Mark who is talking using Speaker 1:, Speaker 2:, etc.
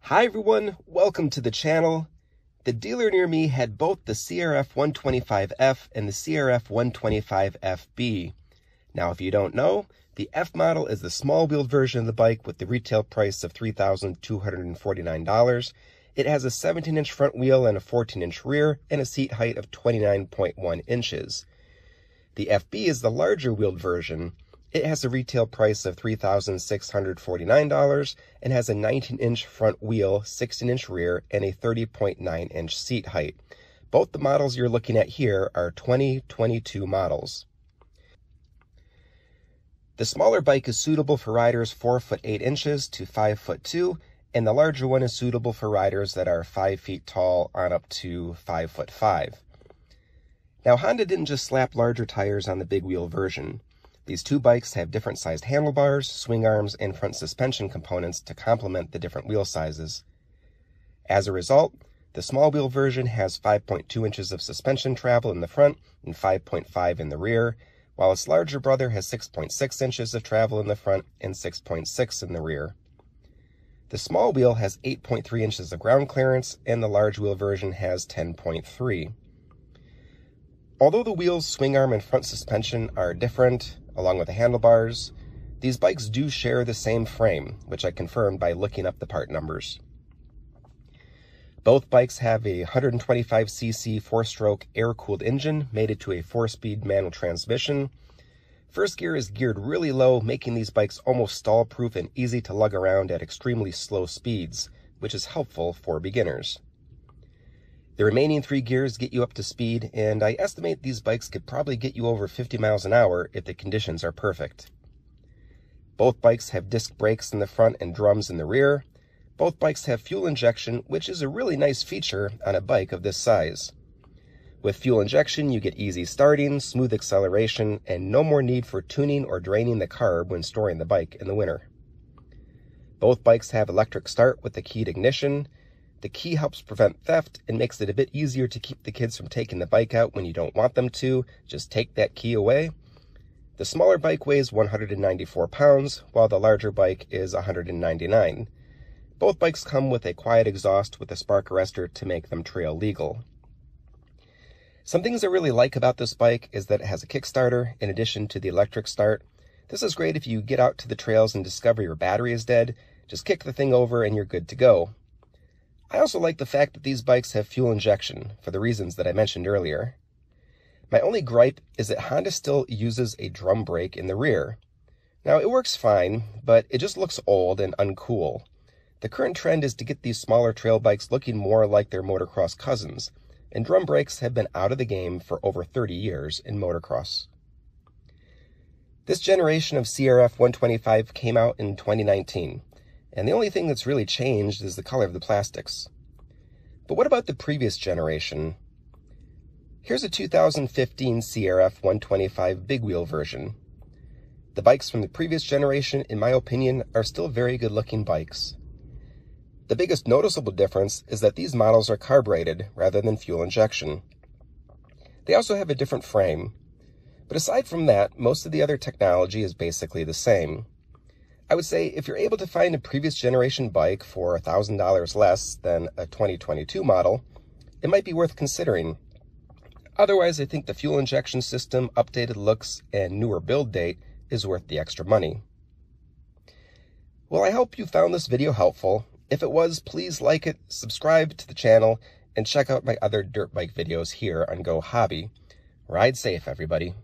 Speaker 1: Hi everyone, welcome to the channel. The dealer near me had both the CRF125F and the CRF125FB. Now if you don't know, the F model is the small-wheeled version of the bike with the retail price of $3,249. It has a 17-inch front wheel and a 14-inch rear and a seat height of 29.1 inches. The FB is the larger wheeled version. It has a retail price of $3,649 and has a 19-inch front wheel, 16-inch rear, and a 30.9-inch seat height. Both the models you're looking at here are 2022 models. The smaller bike is suitable for riders 4 foot 8 inches to 5 foot 2, and the larger one is suitable for riders that are 5 feet tall on up to 5 foot 5. Now, Honda didn't just slap larger tires on the big wheel version. These two bikes have different sized handlebars, swing arms, and front suspension components to complement the different wheel sizes. As a result, the small wheel version has 5.2 inches of suspension travel in the front and 5.5 in the rear, while its larger brother has 6.6 inches of travel in the front and 6.6 in the rear. The small wheel has 8.3 inches of ground clearance, and the large wheel version has 10.3. Although the wheels, swing arm, and front suspension are different, along with the handlebars, these bikes do share the same frame, which I confirmed by looking up the part numbers. Both bikes have a 125cc 4-stroke air-cooled engine mated to a 4-speed manual transmission. First gear is geared really low, making these bikes almost stall-proof and easy to lug around at extremely slow speeds, which is helpful for beginners. The remaining 3 gears get you up to speed, and I estimate these bikes could probably get you over 50 miles an hour if the conditions are perfect. Both bikes have disc brakes in the front and drums in the rear. Both bikes have fuel injection, which is a really nice feature on a bike of this size. With fuel injection, you get easy starting, smooth acceleration, and no more need for tuning or draining the carb when storing the bike in the winter. Both bikes have electric start with the keyed ignition. The key helps prevent theft and makes it a bit easier to keep the kids from taking the bike out when you don't want them to. Just take that key away. The smaller bike weighs 194 pounds, while the larger bike is 199. Both bikes come with a quiet exhaust with a spark arrestor to make them trail legal. Some things I really like about this bike is that it has a Kickstarter in addition to the electric start. This is great if you get out to the trails and discover your battery is dead. Just kick the thing over and you're good to go. I also like the fact that these bikes have fuel injection, for the reasons that I mentioned earlier. My only gripe is that Honda still uses a drum brake in the rear. Now, it works fine, but it just looks old and uncool. The current trend is to get these smaller trail bikes looking more like their motocross cousins, and drum brakes have been out of the game for over 30 years in motocross. This generation of CRF125 came out in 2019. And the only thing that's really changed is the color of the plastics. But what about the previous generation? Here's a 2015 CRF125 big wheel version. The bikes from the previous generation, in my opinion, are still very good looking bikes. The biggest noticeable difference is that these models are carbureted rather than fuel injection. They also have a different frame. But aside from that, most of the other technology is basically the same. I would say if you're able to find a previous generation bike for $1,000 less than a 2022 model, it might be worth considering. Otherwise, I think the fuel injection system, updated looks, and newer build date is worth the extra money. Well, I hope you found this video helpful. If it was, please like it, subscribe to the channel, and check out my other dirt bike videos here on Go Hobby. Ride safe, everybody.